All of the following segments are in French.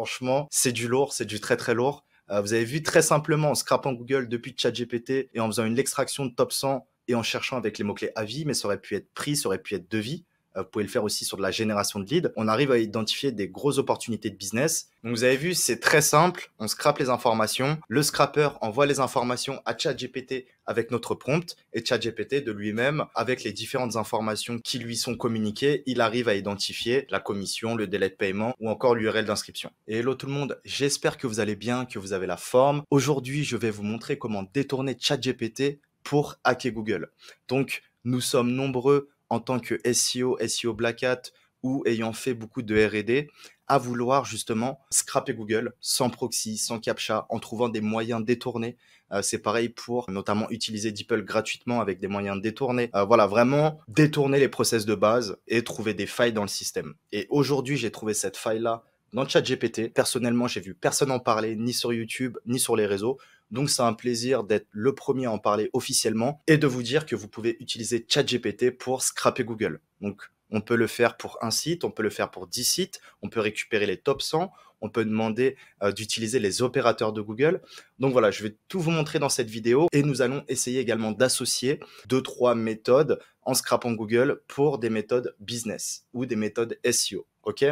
Franchement, c'est du lourd, c'est du très très lourd. Vous avez vu très simplement en scrapant Google depuis ChatGPT et en faisant une extraction de top 100 et en cherchant avec les mots-clés avis, mais ça aurait pu être prix, ça aurait pu être devis. Vous pouvez le faire aussi sur de la génération de leads. On arrive à identifier des grosses opportunités de business. Donc vous avez vu, c'est très simple. On scrape les informations. Le scrapper envoie les informations à ChatGPT avec notre prompt et ChatGPT de lui-même, avec les différentes informations qui lui sont communiquées, il arrive à identifier la commission, le délai de paiement ou encore l'URL d'inscription. Et hello tout le monde, j'espère que vous allez bien, que vous avez la forme. Aujourd'hui, je vais vous montrer comment détourner ChatGPT pour hacker Google. Donc, nous sommes nombreux en tant que SEO Black Hat ou ayant fait beaucoup de R&D à vouloir justement scraper Google sans proxy, sans captcha, en trouvant des moyens détournés. C'est pareil pour notamment utiliser DeepL gratuitement avec des moyens détournés. Voilà, vraiment détourner les process de base et trouver des failles dans le système. Et aujourd'hui, j'ai trouvé cette faille-là dans ChatGPT. Personnellement, j'ai vu personne en parler, ni sur YouTube, ni sur les réseaux. Donc, c'est un plaisir d'être le premier à en parler officiellement et de vous dire que vous pouvez utiliser ChatGPT pour scraper Google. Donc, on peut le faire pour un site, on peut le faire pour 10 sites, on peut récupérer les top 100, on peut demander d'utiliser les opérateurs de Google. Donc voilà, je vais tout vous montrer dans cette vidéo et nous allons essayer également d'associer 2-3 méthodes en scrapant Google pour des méthodes business ou des méthodes SEO. Ok ?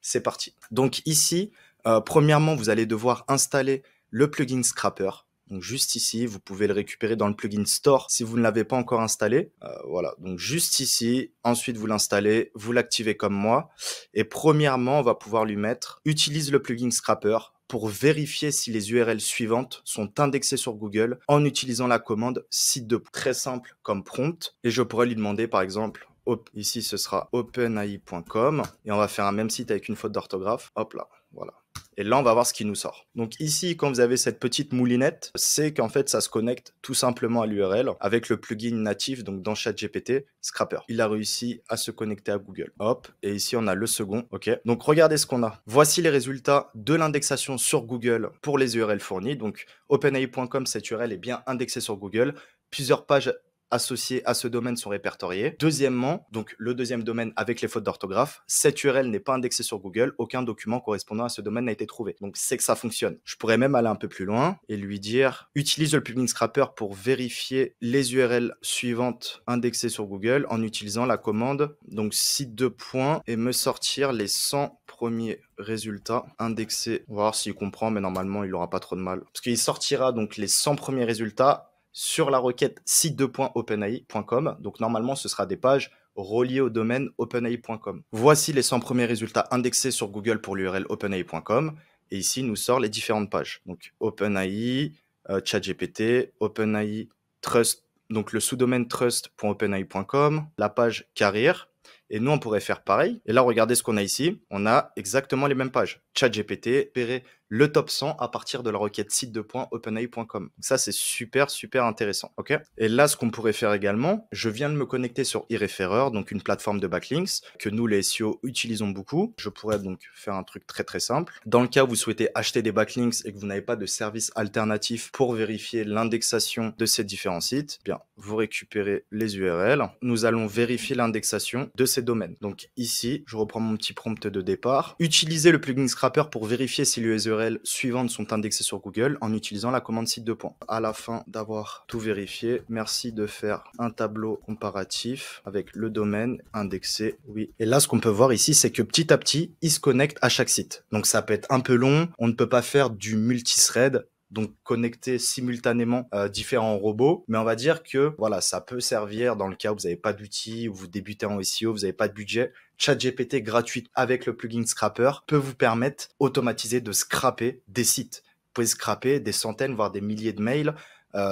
C'est parti. Donc ici, premièrement, vous allez devoir installer le plugin Scrapper. Donc juste ici, vous pouvez le récupérer dans le plugin Store si vous ne l'avez pas encore installé. Voilà, donc juste ici, ensuite vous l'installez, vous l'activez comme moi. Et premièrement, on va pouvoir lui mettre « Utilise le plugin Scrapper » pour vérifier si les URL suivantes sont indexées sur Google en utilisant la commande site de très simple comme prompt. Et je pourrais lui demander par exemple, ici ce sera openai.com et on va faire un même site avec une faute d'orthographe. Hop là, voilà. Et là, on va voir ce qui nous sort. Donc ici, quand vous avez cette petite moulinette, c'est qu'en fait, ça se connecte tout simplement à l'URL avec le plugin natif, donc dans ChatGPT, Scrapper. Il a réussi à se connecter à Google. Hop, et ici, on a le second. Ok. Donc regardez ce qu'on a. Voici les résultats de l'indexation sur Google pour les URL fournies. Donc openai.com, cette URL est bien indexée sur Google. Plusieurs pages associés à ce domaine sont répertoriés. Deuxièmement, donc le deuxième domaine avec les fautes d'orthographe, cette URL n'est pas indexée sur Google, aucun document correspondant à ce domaine n'a été trouvé. Donc c'est que ça fonctionne. Je pourrais même aller un peu plus loin et lui dire utilise le plugin Scrapper pour vérifier les URL suivantes indexées sur Google en utilisant la commande donc site de points et me sortir les 100 premiers résultats indexés. On va voir s'il comprend, mais normalement il n'aura pas trop de mal. Parce qu'il sortira donc les 100 premiers résultats sur la requête site2.openai.com. Donc normalement, ce sera des pages reliées au domaine openai.com. Voici les 100 premiers résultats indexés sur Google pour l'URL openai.com. Et ici, il nous sort les différentes pages. Donc OpenAI, ChatGPT, OpenAI, Trust, donc le sous-domaine trust.openai.com, la page carrière. Et nous, on pourrait faire pareil. Et là, regardez ce qu'on a ici. On a exactement les mêmes pages. ChatGPT, repérer le top 100 à partir de la requête site2.openai.com. Ça, c'est super, super intéressant. Ok. Et là, ce qu'on pourrait faire également, je viens de me connecter sur eReferrer, donc une plateforme de backlinks que nous, les SEO, utilisons beaucoup. Je pourrais donc faire un truc très, très simple. Dans le cas où vous souhaitez acheter des backlinks et que vous n'avez pas de service alternatif pour vérifier l'indexation de ces différents sites, bien, vous récupérez les URL. Nous allons vérifier l'indexation de ces domaines. Donc ici, je reprends mon petit prompt de départ. Utilisez le plugin Scrapper pour vérifier si les URL suivantes sont indexées sur Google en utilisant la commande site de points. À la fin d'avoir tout vérifié, merci de faire un tableau comparatif avec le domaine indexé, oui. Et là, ce qu'on peut voir ici, c'est que petit à petit, il se connecte à chaque site. Donc ça peut être un peu long, on ne peut pas faire du multithread, donc connecter simultanément différents robots, mais on va dire que voilà, ça peut servir dans le cas où vous n'avez pas d'outils, où vous débutez en SEO, vous n'avez pas de budget. ChatGPT gratuit avec le plugin Scrapper peut vous permettre automatiser de scraper des sites. Vous pouvez scraper des centaines, voire des milliers de mails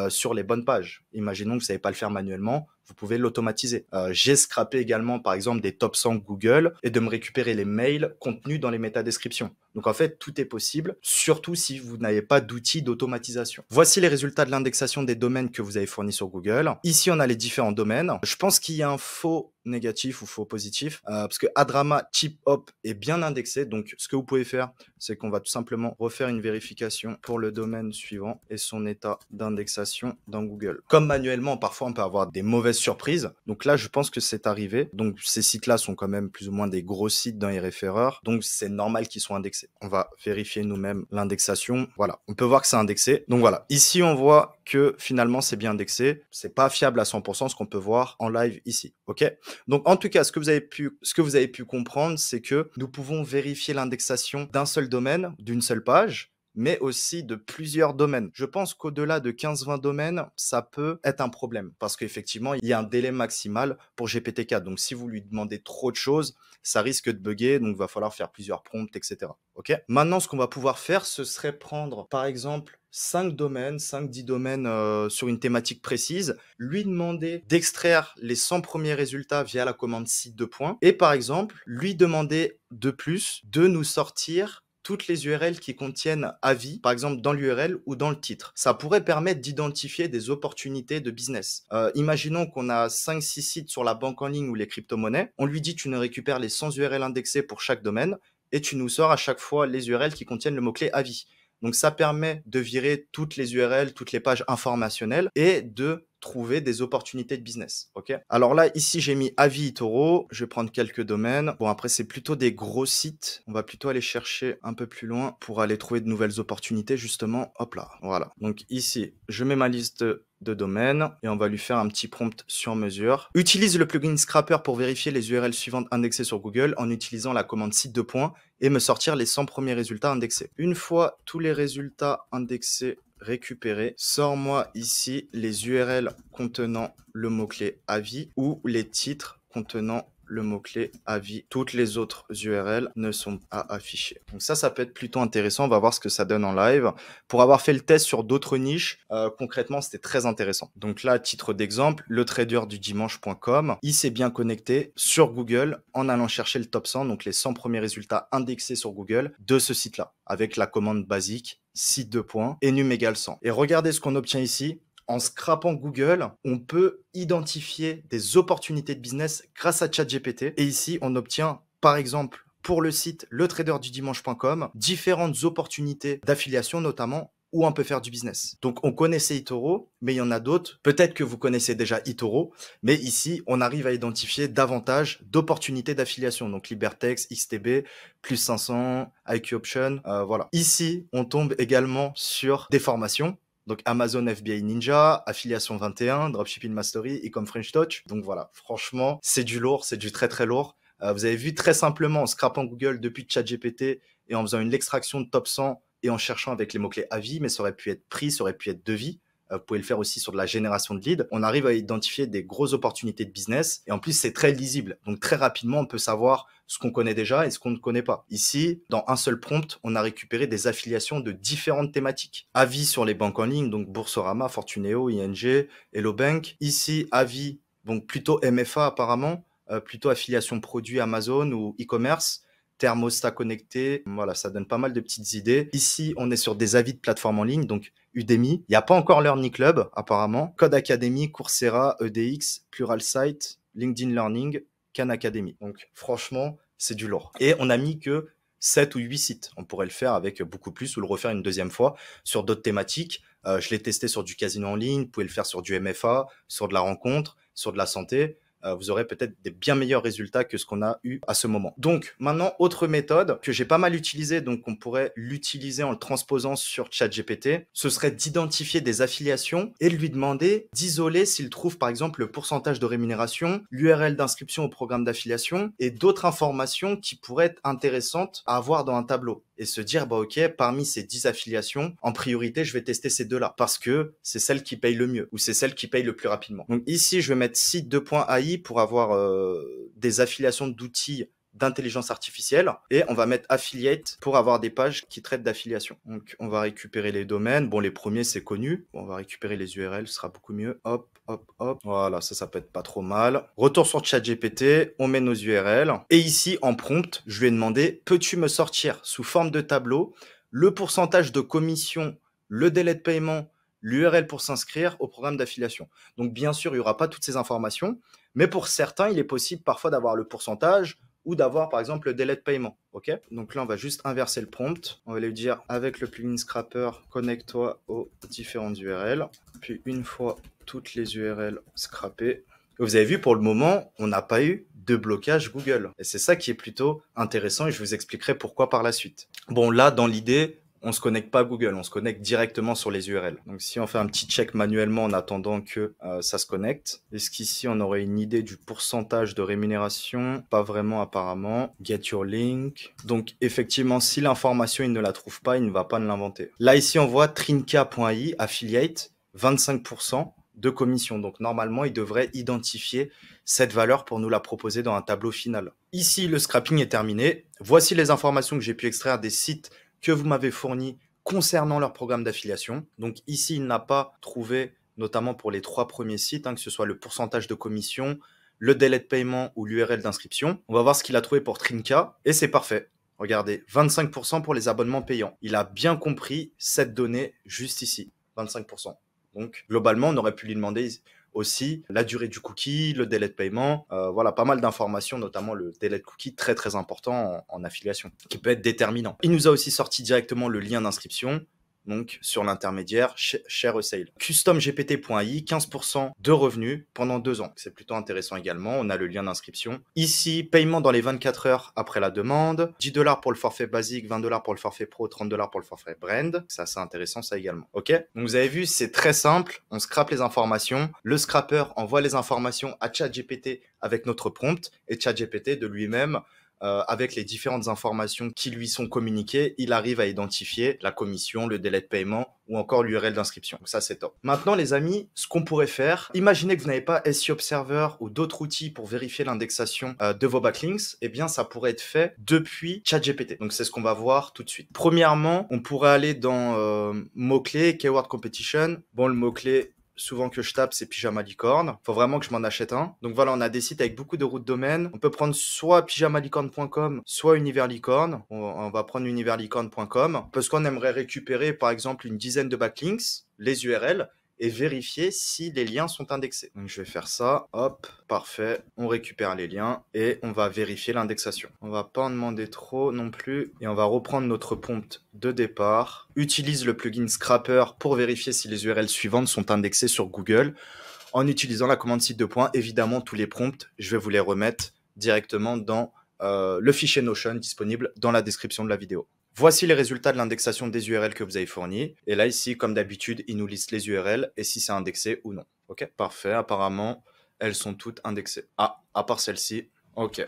sur les bonnes pages. Imaginons que vous ne savez pas le faire manuellement, vous pouvez l'automatiser. J'ai scrappé également, par exemple, des top 100 Google et de me récupérer les mails contenus dans les métadescriptions. Donc, en fait, tout est possible, surtout si vous n'avez pas d'outils d'automatisation. Voici les résultats de l'indexation des domaines que vous avez fournis sur Google. Ici, on a les différents domaines. Je pense qu'il y a un faux négatif ou faux positif parce que Adrama Chip Hop est bien indexé. Donc, ce que vous pouvez faire, c'est qu'on va tout simplement refaire une vérification pour le domaine suivant et son état d'indexation dans Google. Comme manuellement, parfois, on peut avoir des mauvaises mauvaise surprise. Donc là, je pense que c'est arrivé. Donc ces sites-là sont quand même plus ou moins des gros sites dans href. Donc c'est normal qu'ils soient indexés. On va vérifier nous-mêmes l'indexation. Voilà, on peut voir que c'est indexé. Donc voilà, ici on voit que finalement c'est bien indexé. C'est pas fiable à 100% ce qu'on peut voir en live ici. Ok. Donc en tout cas, ce que vous avez pu comprendre, c'est que nous pouvons vérifier l'indexation d'un seul domaine, d'une seule page, mais aussi de plusieurs domaines. Je pense qu'au-delà de 15-20 domaines, ça peut être un problème parce qu'effectivement, il y a un délai maximal pour GPT-4. Donc, si vous lui demandez trop de choses, ça risque de bugger, donc il va falloir faire plusieurs prompts, etc. Ok. Maintenant, ce qu'on va pouvoir faire, ce serait prendre, par exemple, 5 domaines, 5-10 domaines sur une thématique précise, lui demander d'extraire les 100 premiers résultats via la commande site de points et par exemple, lui demander de plus de nous sortir toutes les URL qui contiennent avis, par exemple dans l'URL ou dans le titre. Ça pourrait permettre d'identifier des opportunités de business. Imaginons qu'on a 5-6 sites sur la banque en ligne ou les crypto-monnaies. On lui dit tu nous récupères les 100 URL indexées pour chaque domaine et tu nous sors à chaque fois les URL qui contiennent le mot-clé avis. Donc ça permet de virer toutes les URL, toutes les pages informationnelles et de trouver des opportunités de business. Ok. Alors là, ici, j'ai mis avis eToro. Je vais prendre quelques domaines. Bon, après, c'est plutôt des gros sites. On va plutôt aller chercher un peu plus loin pour aller trouver de nouvelles opportunités, justement. Hop là. Voilà. Donc ici, je mets ma liste de domaines et on va lui faire un petit prompt sur mesure. Utilise le plugin Scrapper pour vérifier les URL suivantes indexées sur Google en utilisant la commande site de points et me sortir les 100 premiers résultats indexés. Une fois tous les résultats indexés récupérer, sors-moi ici les URL contenant le mot-clé avis ou les titres contenant le mot-clé avis. Toutes les autres URL ne sont pas affichées. Donc ça peut être plutôt intéressant. On va voir ce que ça donne en live. Pour avoir fait le test sur d'autres niches, concrètement, c'était très intéressant. Donc là, à titre d'exemple, le traderdudimanche.com, il s'est bien connecté sur Google en allant chercher le top 100, donc les 100 premiers résultats indexés sur Google de ce site-là, avec la commande basique site de points, enum égale 100. Et regardez ce qu'on obtient ici. En scrapant Google, on peut identifier des opportunités de business grâce à ChatGPT. Et ici, on obtient, par exemple, pour le site letraderdudimanche.com, différentes opportunités d'affiliation, notamment où on peut faire du business. Donc, on connaissait eToro, mais il y en a d'autres. Peut-être que vous connaissez déjà eToro, mais ici, on arrive à identifier davantage d'opportunités d'affiliation. Donc, Libertex, XTB, plus 500, IQ Option, voilà. Ici, on tombe également sur des formations. Donc Amazon FBA Ninja, Affiliation 21, Dropshipping Mastery, Ecom French Touch. Donc voilà, franchement, c'est du lourd, c'est du très très lourd. Vous avez vu très simplement en scrapant Google depuis ChatGPT et en faisant une extraction de top 100 et en cherchant avec les mots-clés avis, mais ça aurait pu être prix, ça aurait pu être devis. Vous pouvez le faire aussi sur de la génération de leads. On arrive à identifier des grosses opportunités de business et en plus, c'est très lisible. Donc très rapidement, on peut savoir ce qu'on connaît déjà et ce qu'on ne connaît pas. Ici, dans un seul prompt, on a récupéré des affiliations de différentes thématiques. Avis sur les banques en ligne, donc Boursorama, Fortuneo, ING, Hello Bank. Ici, avis, donc plutôt MFA apparemment, plutôt affiliation produits Amazon ou e-commerce. Thermostat connecté, voilà, ça donne pas mal de petites idées. Ici, on est sur des avis de plateforme en ligne, donc Udemy. Il n'y a pas encore Learning Club, apparemment. Code Academy, Coursera, EDX, Pluralsight, LinkedIn Learning, Khan Academy. Donc, franchement, c'est du lourd. Et on a mis que 7 ou 8 sites. On pourrait le faire avec beaucoup plus ou le refaire une deuxième fois sur d'autres thématiques. Je l'ai testé sur du casino en ligne, vous pouvez le faire sur du MFA, sur de la rencontre, sur de la santé. Vous aurez peut-être des bien meilleurs résultats que ce qu'on a eu à ce moment. Donc maintenant, autre méthode que j'ai pas mal utilisée, donc on pourrait l'utiliser en le transposant sur ChatGPT, ce serait d'identifier des affiliations et de lui demander d'isoler s'il trouve par exemple le pourcentage de rémunération, l'URL d'inscription au programme d'affiliation et d'autres informations qui pourraient être intéressantes à avoir dans un tableau. Et se dire, bah ok, parmi ces 10 affiliations, en priorité, je vais tester ces deux-là parce que c'est celle qui paye le mieux ou c'est celle qui paye le plus rapidement. Donc ici, je vais mettre site 2.ai pour avoir des affiliations d'outils d'intelligence artificielle et on va mettre affiliate pour avoir des pages qui traitent d'affiliation. Donc on va récupérer les domaines. Bon, les premiers, c'est connu. Bon, on va récupérer les URL, ce sera beaucoup mieux. Hop, hop, hop. Voilà, ça peut être pas trop mal. Retour sur ChatGPT, on met nos URL. Et ici, en prompt, je lui ai demandé, peux-tu me sortir sous forme de tableau le pourcentage de commission, le délai de paiement, l'URL pour s'inscrire au programme d'affiliation. Donc bien sûr, il n'y aura pas toutes ces informations, mais pour certains, il est possible parfois d'avoir le pourcentage ou d'avoir par exemple le délai de paiement. Ok. Donc là, on va juste inverser le prompt. On va lui dire avec le plugin Scrapper, connecte-toi aux différentes URL. Puis une fois toutes les URL scrappées, Et vous avez vu, pour le moment, on n'a pas eu de blocage Google. Et c'est ça qui est plutôt intéressant et je vous expliquerai pourquoi par la suite. Bon, là, dans l'idée, on se connecte pas à Google, on se connecte directement sur les URL. Donc si on fait un petit check manuellement en attendant que ça se connecte, est-ce qu'ici on aurait une idée du pourcentage de rémunération? Pas vraiment apparemment. Get your link. Donc effectivement, si l'information il ne la trouve pas, il ne va pas l'inventer. Là ici on voit trinka.ai, affiliate, 25% de commission. Donc normalement, il devrait identifier cette valeur pour nous la proposer dans un tableau final. Ici, le scrapping est terminé. Voici les informations que j'ai pu extraire des sites que vous m'avez fournis concernant leur programme d'affiliation. Donc ici, il n'a pas trouvé, notamment pour les 3 premiers sites, que ce soit le pourcentage de commission, le délai de paiement ou l'URL d'inscription. On va voir ce qu'il a trouvé pour Trinka et c'est parfait. Regardez, 25% pour les abonnements payants. Il a bien compris cette donnée juste ici, 25%. Donc, globalement, on aurait pu lui demander aussi la durée du cookie, le délai de paiement, voilà, pas mal d'informations, notamment le délai de cookie, très très important en affiliation, qui peut être déterminant. Il nous a aussi sorti directement le lien d'inscription, donc sur l'intermédiaire, share a sale. CustomGPT.ai, 15% de revenus pendant 2 ans. C'est plutôt intéressant également. On a le lien d'inscription. Ici, paiement dans les 24 heures après la demande. 10 $ pour le forfait basique, 20 $ pour le forfait pro, 30 $ pour le forfait brand. C'est assez intéressant ça également. Ok. Donc vous avez vu, c'est très simple. On scrape les informations. Le scrapper envoie les informations à ChatGPT avec notre prompt et ChatGPT de lui-même avec les différentes informations qui lui sont communiquées, il arrive à identifier la commission, le délai de paiement ou encore l'URL d'inscription. Donc ça, c'est top. Maintenant, les amis, ce qu'on pourrait faire, imaginez que vous n'avez pas SEO Observer ou d'autres outils pour vérifier l'indexation de vos backlinks, eh bien, ça pourrait être fait depuis ChatGPT. Donc, c'est ce qu'on va voir tout de suite. Premièrement, on pourrait aller dans mots-clés, Keyword Competition. Bon, le mot-clé, souvent que je tape, c'est pyjama licorne. Faut vraiment que je m'en achète un. Donc voilà, on a des sites avec beaucoup de routes de domaine. On peut prendre soit pyjamalicorne.com, soit univerlicorne. On va prendre univerlicorne.com parce qu'on aimerait récupérer, par exemple, une dizaine de backlinks, les URL, et vérifier si les liens sont indexés. Donc je vais faire ça, hop, parfait, on récupère les liens et on va vérifier l'indexation. On va pas en demander trop non plus et on va reprendre notre prompt de départ. Utilise le plugin Scrapper pour vérifier si les URL suivantes sont indexées sur Google en utilisant la commande site de points. Évidemment, tous les prompts, je vais vous les remettre directement dans le fichier Notion disponible dans la description de la vidéo. Voici les résultats de l'indexation des URL que vous avez fournis. Et là, ici, comme d'habitude, il nous liste les URL et si c'est indexé ou non. Ok, parfait. Apparemment, elles sont toutes indexées. Ah, à part celle-ci. Ok.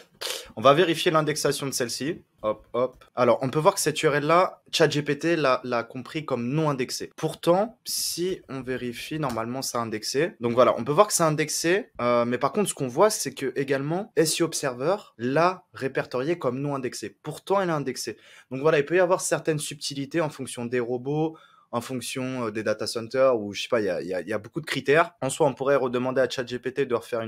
On va vérifier l'indexation de celle-ci. Hop, hop. Alors, on peut voir que cette URL-là, ChatGPT l'a compris comme non indexé. Pourtant, si on vérifie, normalement, c'est indexé. Donc voilà, on peut voir que c'est indexé. Mais par contre, ce qu'on voit, c'est que également, SEO Observer l'a répertorié comme non indexé. Pourtant, elle est indexée. Donc voilà, il peut y avoir certaines subtilités en fonction des robots, en fonction des data centers, ou je sais pas, il y a beaucoup de critères. En soi, on pourrait redemander à ChatGPT de refaire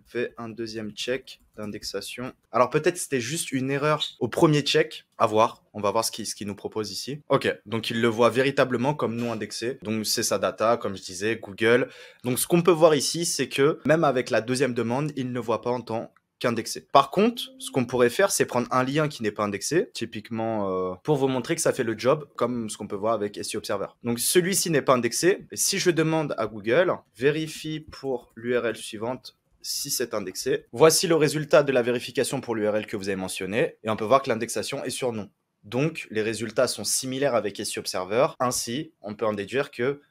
fait un deuxième check d'indexation. Alors peut-être c'était juste une erreur au premier check, à voir. On va voir ce qu'il nous propose ici. Ok, donc il le voit véritablement comme non indexé. Donc c'est sa data, comme je disais, Google. Donc ce qu'on peut voir ici, c'est que même avec la deuxième demande, il ne voit pas en tant qu'indexé. Par contre, ce qu'on pourrait faire, c'est prendre un lien qui n'est pas indexé, typiquement pour vous montrer que ça fait le job, comme ce qu'on peut voir avec SEO Observer. Donc celui-ci n'est pas indexé. Et si je demande à Google, vérifie pour l'URL suivante si c'est indexé. Voici le résultat de la vérification pour l'URL que vous avez mentionné. Et on peut voir que l'indexation est sur non. Donc, les résultats sont similaires avec SEO Observer. Ainsi, on peut en déduire que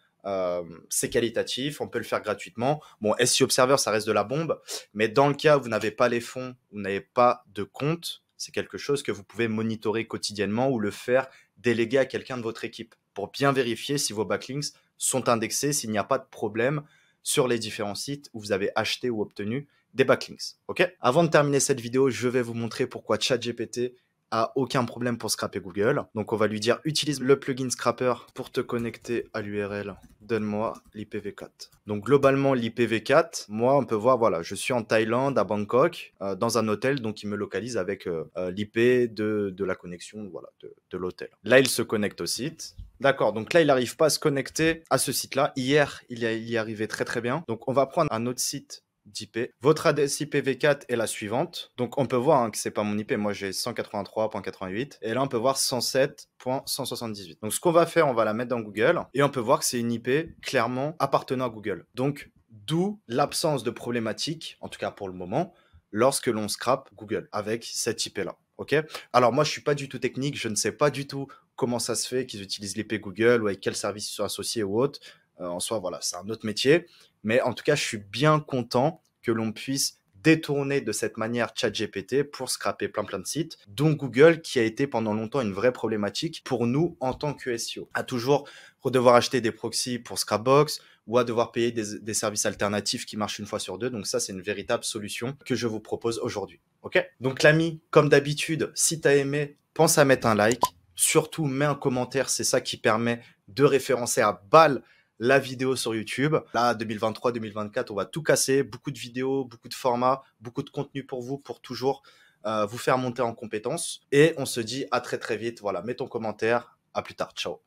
c'est qualitatif, on peut le faire gratuitement. Bon, SEO Observer, ça reste de la bombe, mais dans le cas où vous n'avez pas les fonds, vous n'avez pas de compte, c'est quelque chose que vous pouvez monitorer quotidiennement ou le faire déléguer à quelqu'un de votre équipe pour bien vérifier si vos backlinks sont indexés, s'il n'y a pas de problème sur les différents sites où vous avez acheté ou obtenu des backlinks. Ok ? Avant de terminer cette vidéo, je vais vous montrer pourquoi ChatGPT a aucun problème pour scraper Google. Donc on va lui dire utilise le plugin Scrapper pour te connecter à l'URL. Donne-moi l'IPv4. Donc globalement l'IPv4, moi on peut voir, voilà, je suis en Thaïlande, à Bangkok, dans un hôtel, donc il me localise avec l'IP de la connexion, voilà, de l'hôtel. Là il se connecte au site. D'accord, donc là, il n'arrive pas à se connecter à ce site-là. Hier, il y arrivait très très bien. Donc, on va prendre un autre site d'IP. Votre adresse IPv4 est la suivante. Donc, on peut voir que ce n'est pas mon IP. Moi, j'ai 183.88. Et là, on peut voir 107.178. Donc, ce qu'on va faire, on va la mettre dans Google. Et on peut voir que c'est une IP clairement appartenant à Google. Donc, D'où l'absence de problématique, en tout cas pour le moment, lorsque l'on scrape Google avec cette IP-là. Ok. Alors moi, je suis pas du tout technique, je ne sais pas du tout comment ça se fait qu'ils utilisent l'IP Google ou avec quels services ils sont associés ou autres. En soi, voilà, c'est un autre métier. Mais en tout cas, je suis bien content que l'on puisse détourner de cette manière ChatGPT pour scraper plein de sites, dont Google, qui a été pendant longtemps une vraie problématique pour nous en tant que SEO. À toujours devoir acheter des proxys pour Scrapbox ou à devoir payer des services alternatifs qui marchent une fois sur deux. Donc ça, c'est une véritable solution que je vous propose aujourd'hui. Ok. Donc l'ami, comme d'habitude, si tu as aimé, pense à mettre un like. Surtout, mets un commentaire, c'est ça qui permet de référencer à balle la vidéo sur YouTube. Là, 2023-2024, on va tout casser. Beaucoup de vidéos, beaucoup de formats, beaucoup de contenu pour vous, pour toujours vous faire monter en compétences. Et on se dit à très vite. Voilà, mets ton commentaire. À plus tard. Ciao.